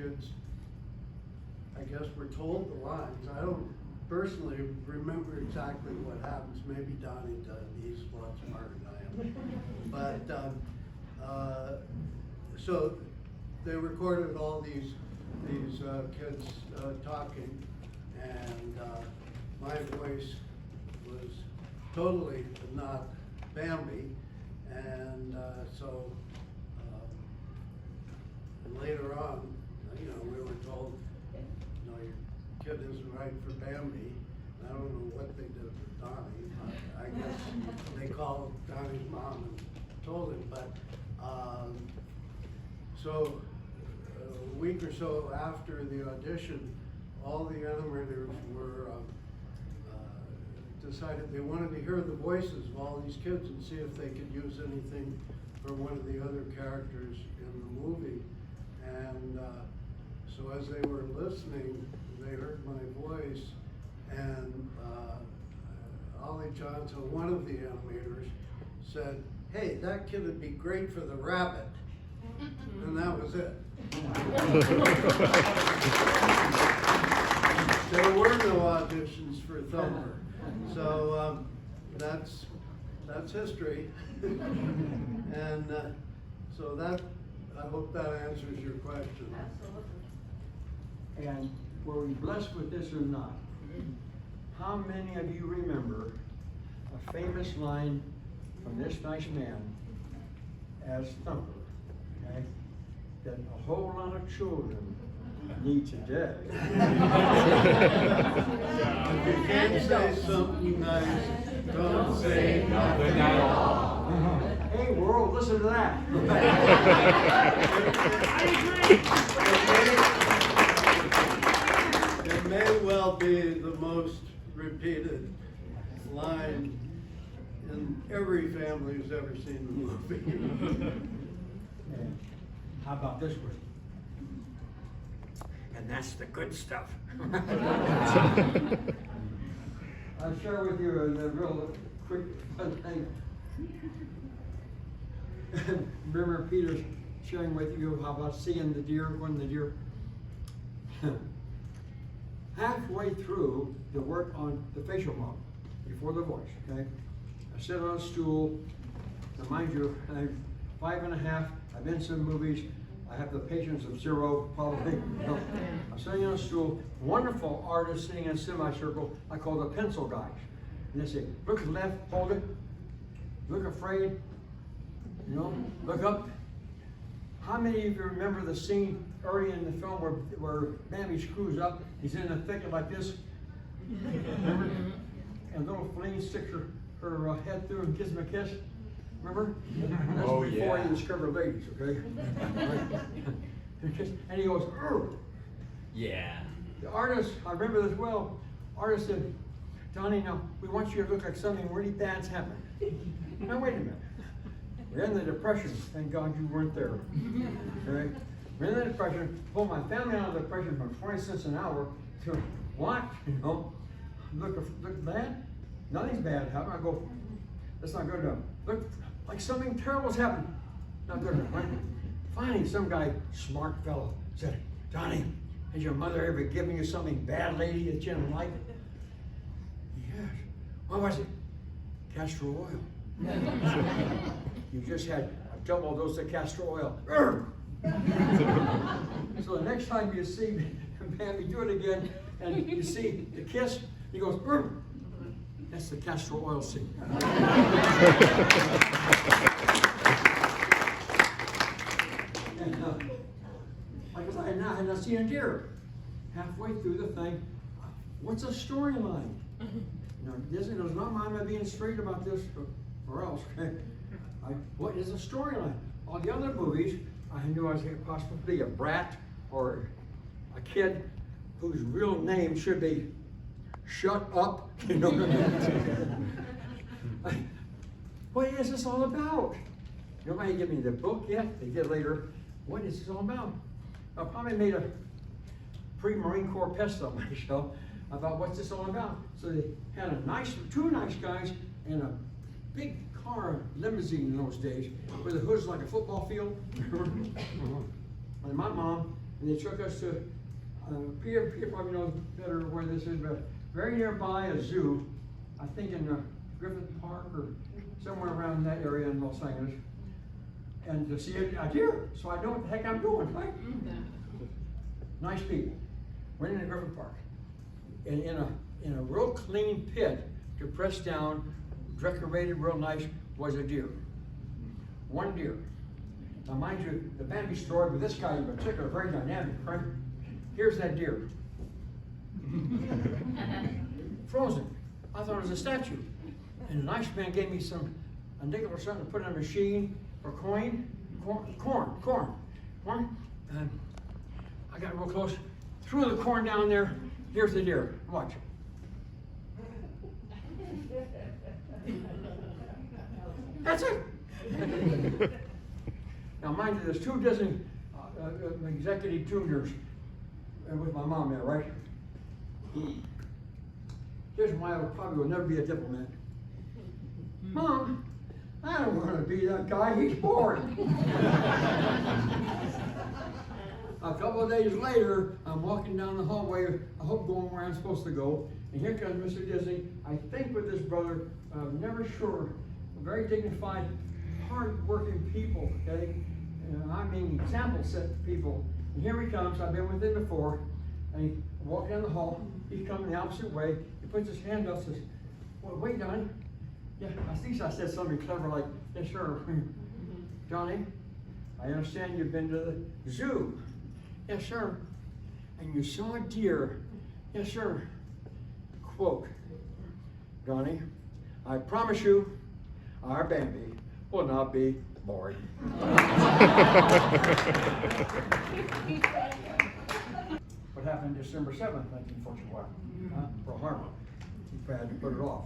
kids, I guess, were told the lines. I don't personally remember exactly what happens. Maybe Donnie does. He's a lot smarter than I am. But so they recorded all these kids talking, and my voice was totally not Bambi, and so and later on, you know, we were told, you know, your kid isn't right for Bambi. I don't know what they did with Donnie. I guess they called Donnie's mom and told him, but so a week or so after the audition, all the animators were decided they wanted to hear the voices of all these kids and see if they could use anything from one of the other characters in the movie. And so as they were listening, they heard my voice, and Ollie Johnson, one of the animators, said, "Hey, that kid would be great for the rabbit." And that was it. There were no auditions for Thumper. So that's history. And so that, I hope that answers your question. Absolutely. And were we blessed with this or not? How many of you remember a famous line from this nice man as Thumper? Okay? That a whole lot of children need today. If you can't say something nice, don't say nothing at all. Hey world, listen to that. It may well be the most repeated line in every family who's ever seen the movie. And how about this one? And that's the good stuff. I'll share with you a real quick fun thing. Remember Peter sharing with you how about seeing the deer, when the deer. Halfway through the work on the facial model, before the voice, okay? I sit on a stool. Now mind you, I'm 5.5. I've been in some movies. I have the patience of 0, probably. You know. I'm sitting on a stool, wonderful artist sitting in a semicircle. I call the pencil guys. And they say, look left, hold it. Look afraid, you know, look up. How many of you remember the scene early in the film where Bambi screws up? He's in a thicket like this. Remember? And little Feline sticks her head through and gives him a kiss. Remember? That's before he discovered ladies, okay? And he goes, "Urgh." Yeah. The artist, I remember this well, artist said, "Donnie, now, we want you to look like something really bad's happening." Now, wait a minute. We're in the Depression. Thank God you weren't there. Okay? We're in the Depression. Pulled my family out of the Depression from 20 cents an hour to what? You know? Look bad? Nothing's bad happened. I go, that's not good enough. Look like something terrible's happened. Not good enough, right? Finally, some guy, smart fellow, said, "Donnie, has your mother ever given you something bad, lady, that you didn't like?" "Yes." "What was it?" "Castor oil." "You just had a double dose of castor oil." So the next time you see Bambi do it again, and you see the kiss, he goes, "Urgh." That's the castor oil scene. And, like I had not seen a deer. Halfway through the thing, what's a storyline? Now, Disney does not mind me being straight about this, or else. Okay? What is a storyline? All the other movies, I knew I was possibly a brat or a kid whose real name should be "Shut Up." You know what I mean? What is this all about? Nobody gave me the book yet. They did later. What is this all about? I probably made a pre-Marine Corps pest on my show about what's this all about. So they had two nice guys and a big car limousine in those days, where the hood's like a football field. And my mom and they took us to, Peter probably knows better where this is, but very nearby a zoo, I think in Griffith Park or somewhere around that area in Los Angeles, and to see a deer. So I know what the heck I'm doing, right? Nice people. Went into Griffith Park, and in a real clean pit to press down, decorated real nice, was a deer. One deer. Now mind you, the Bambi story with this guy in particular, very dynamic, right? Here's that deer. Frozen. I thought it was a statue. And a nice man gave me a nickel or something to put in a machine for corn. And I got real close, threw the corn down there. Here's the deer. Watch. That's it. Now, mind you, there's 2 Disney executive tuners with my mom there, right? Here's why I probably will never be a diplomat. Mom, I don't want to be that guy. He's boring. A couple of days later, I'm walking down the hallway, I hope going where I'm supposed to go, and here comes Mr. Disney, I think with his brother, I'm never sure, very dignified, hard-working people, okay? I mean, example set people. And here he comes, I've been with him before, and he walks down the hall, he's coming the opposite way, he puts his hand up and says, well, wait, Donnie. Yeah, I think I said something clever like, yes, sir. Donnie, I understand you've been to the zoo. Yes, sir. And you saw a deer. Yes, sir. Quote, Donnie, I promise you, our Bambi will not be boring. What happened December 7th, 1941? Pearl Harbor. He had to put it off.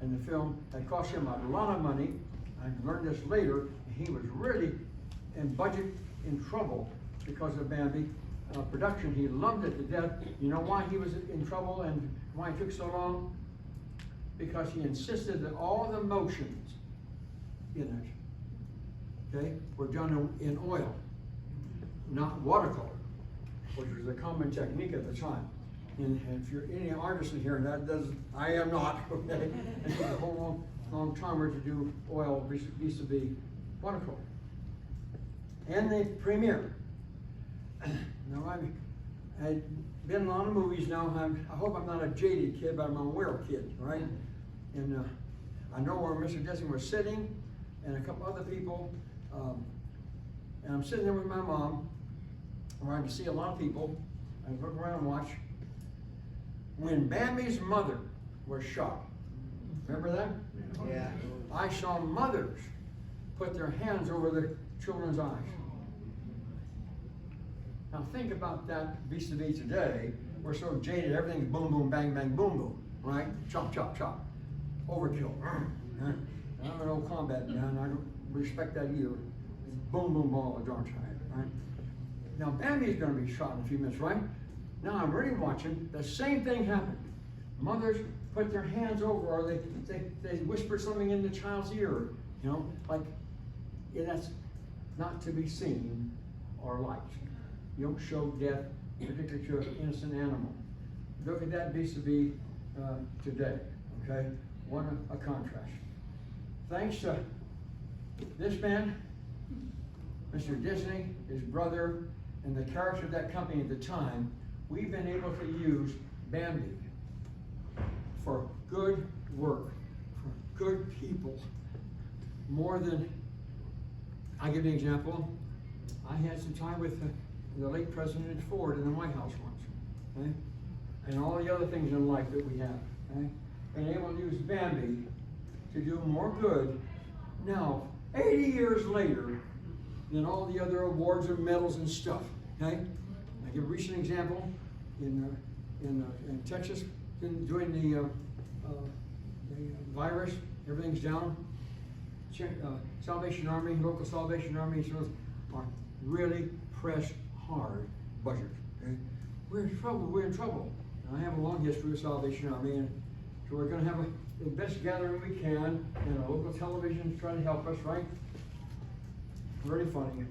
And the film had cost him a lot of money. I learned this later. He was really in trouble because of Bambi production. He loved it to death. You know why he was in trouble and why it took so long? Because he insisted that all the motions in it, okay, were done in oil, not watercolor, which was a common technique at the time. And if you're any artist in here, and that does, I am not, okay? It took a whole long timer to do oil vis-a-vis watercolor. And the premiere. Now, I've been in a lot of movies now. I hope I'm not a jaded kid, but I'm a aware kid, right? And I know where Mr. Disney was sitting, and a couple other people. And I'm sitting there with my mom, where I can see a lot of people. I look around and watch. When Bambi's mother was shot, remember that? Yeah. I saw mothers put their hands over their children's eyes. Now think about that vis-a-vis today. We're so jaded, everything's boom, boom, bang, bang, boom, boom, right? Chop, chop, chop. Overkill. I'm an old combat man, I don't respect that either. Boom, boom, all the darn time, right? Now Bambi's gonna be shot in a few minutes, right? Now I'm really watching, the same thing happened. Mothers put their hands over, or they whispered something in the child's ear, you know, like, yeah, that's not to be seen or liked. You don't show death, particularly to an innocent animal. Look at that vis-a-vis today, okay? What a contrast. Thanks to this man, Mr. Disney, his brother, and the character of that company at the time, we've been able to use Bambi for good work, for good people. More than, I'll give you an example. I had some time with the late President Ford in the White House once, okay? And all the other things in life that we have, okay? And able to use Bambi to do more good now, 80 years later, than all the other awards and medals and stuff, okay? I give a recent example in Texas, during the virus, everything's down. Salvation Army, local Salvation Army, are really pressed hard budget. Okay? We're in trouble. And I have a long history with Salvation Army, and so we're going to have the best gathering we can, and our local television is trying to help us, right? Really funny.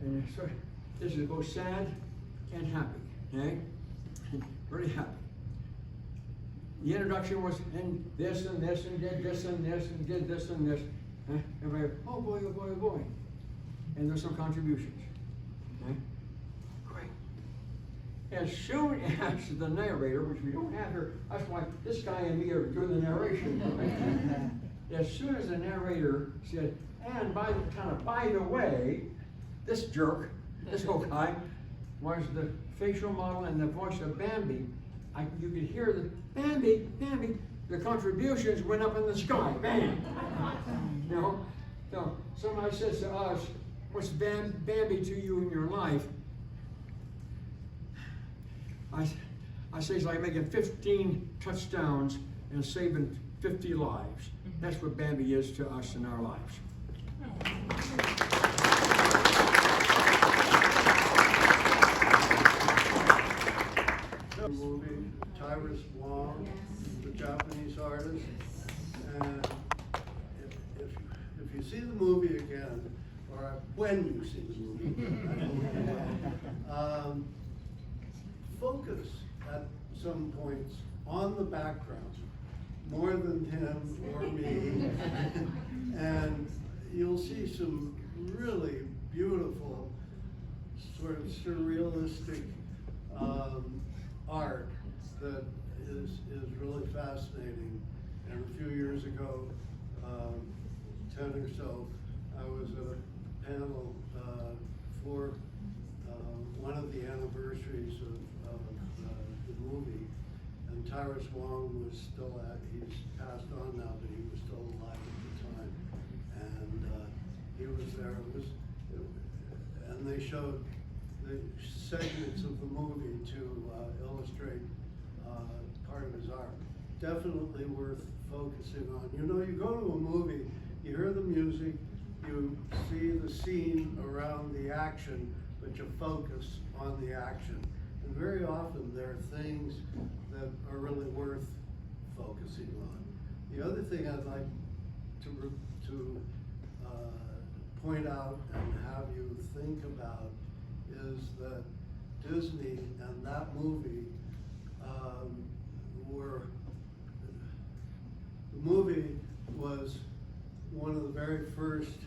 And so This is both sad and happy, okay? Really happy. The introduction was, and this and this and did this and this and did this and this. Everybody, oh boy, oh boy, oh boy. And there's some contributions. Okay? Great. As soon as the narrator, which we don't have here, that's why this guy and me are doing the narration. Right? As soon as the narrator said, and by the way, this jerk, this old guy, was the facial model and the voice of Bambi. You could hear the Bambi, Bambi. The contributions went up in the sky, bam. You know, so somebody says to us, "What's Bambi to you in your life?" I say it's like making 15 touchdowns and saving 50 lives. That's what Bambi is to us in our lives. Movie, Tyrus Wong, the Japanese artist, and if you see the movie again, or when you see the movie, focus at some points on the background more than him or me, and you'll see some really beautiful, sort of surrealistic art that is really fascinating. And a few years ago, 10 or so, I was at a panel for one of the anniversaries of the movie, and Tyrus Wong was still he's passed on now, but he was still alive at the time. And he was there, and they showed the segments of the movie to illustrate part of his art. Definitely worth focusing on. You know, you go to a movie, you hear the music, you see the scene around the action, but you focus on the action. And very often there are things that are really worth focusing on. The other thing I'd like to point out and have you think about is that Disney and that movie the movie was one of the very first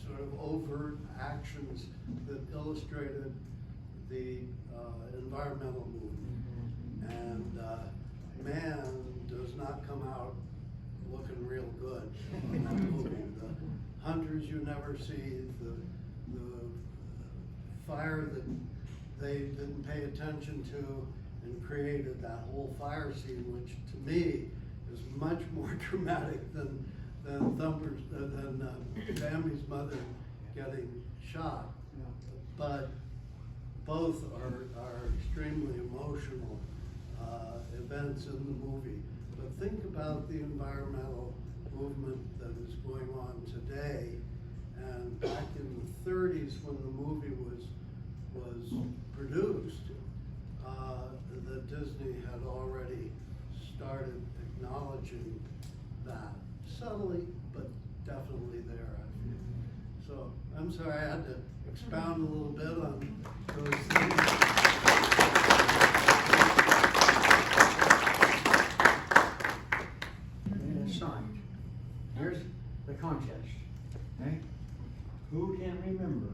sort of overt actions that illustrated the environmental movement. And man does not come out looking real good in that movie. The hunters you never see, the fire that they didn't pay attention to and created that whole fire scene, which to me is much more dramatic than Bambi's mother getting shot. But both are extremely emotional events in the movie. But think about the environmental movement that is going on today. And back in the 30s, when the movie was produced, that Disney had already started acknowledging that, subtly, but definitely there, I feel. So, I'm sorry, I had to expound a little bit on those things. And it's signed. Here's the contest. Okay? Who can remember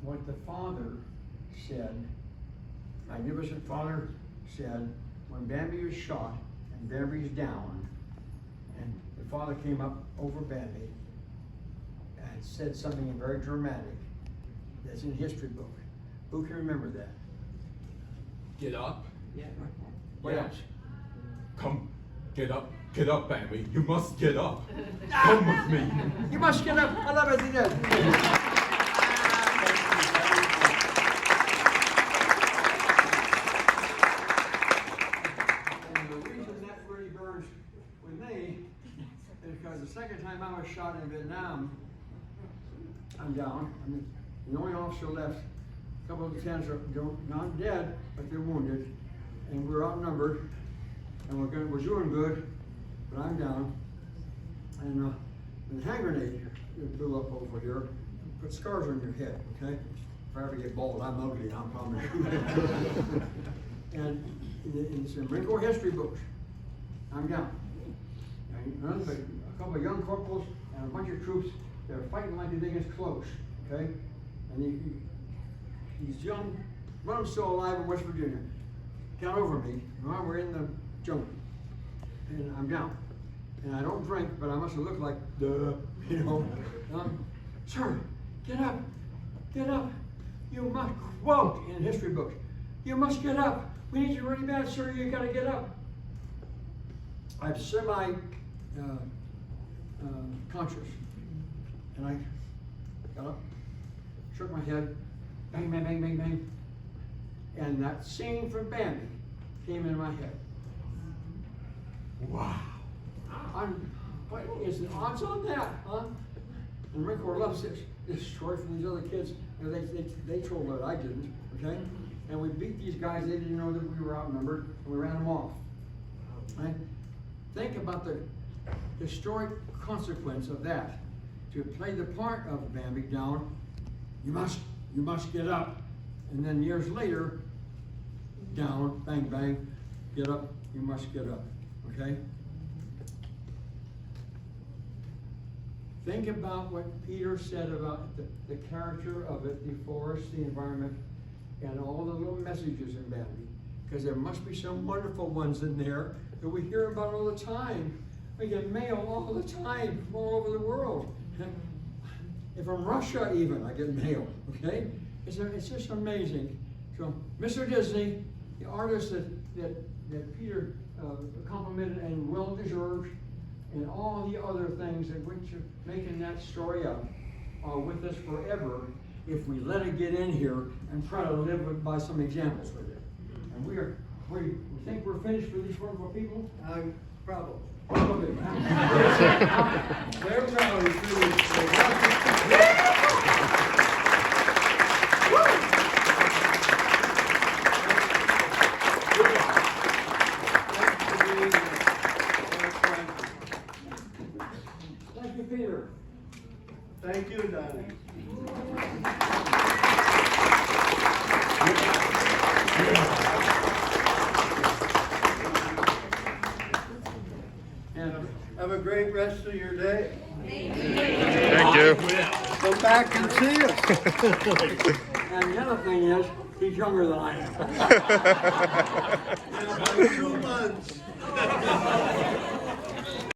what the father said, magnificent father said, when Bambi was shot and Bambi's down, and the father came up over Bambi and said something very dramatic that's in history book. Who can remember that? Get up. Yeah. What Yeah. else? Come, get up, Bambi. You must get up. Come with me. You must get up. I love it. You did. Because the second time I was shot in Vietnam, I'm down. I mean, the only officer left. A couple of lieutenants are not dead, but they're wounded, and we're outnumbered, and we're doing good, but I'm down. And the hand grenade blew up over here, put scars on your head, okay? If I ever get bald, I'm ugly, I promise you. And it's in Marine Corps history books. I'm down. And a couple of young corporals and a bunch of troops, they're fighting like the thing is close, okay? And these young, one of them still alive in West Virginia, got over me, and we're in the jungle, and I'm down. And I don't drink, but I must have looked like, duh, you know. Sir, get up, get up. You must, quote in history books, you must get up. We need you really bad, sir, you gotta get up. I'm conscious. And I got up, shook my head, bang, bang, bang, bang, bang. And that scene from Bambi came into my head. Wow. What is the odds on that, huh? And the Marine Corps loves this story from these other kids. You know, they told it, I didn't, okay? And we beat these guys, they didn't know that we were outnumbered, and we ran them off. Right? Think about the historic consequence of that. To play the part of Bambi down, you must get up. And then years later, down, bang, bang, get up, you must get up, okay? Think about what Peter said about the character of it, the forest, the environment, and all the little messages in Bambi. Because there must be some wonderful ones in there that we hear about all the time. We get mail all the time from all over the world. And from Russia even, I get mail, okay? It's just amazing. So, Mr. Disney, the artist that Peter complimented and well deserved, and all the other things that which are making that story up are with us forever if we let it get in here and try to live by some examples with it. And we think we're finished for these wonderful people? Probably. Probably. They're probably finished. Thank you, Peter. Thank you, Donnie. And have a great rest of your day. Thank you. Come back and see us. And the other thing is, he's younger than I am. In about 2 months.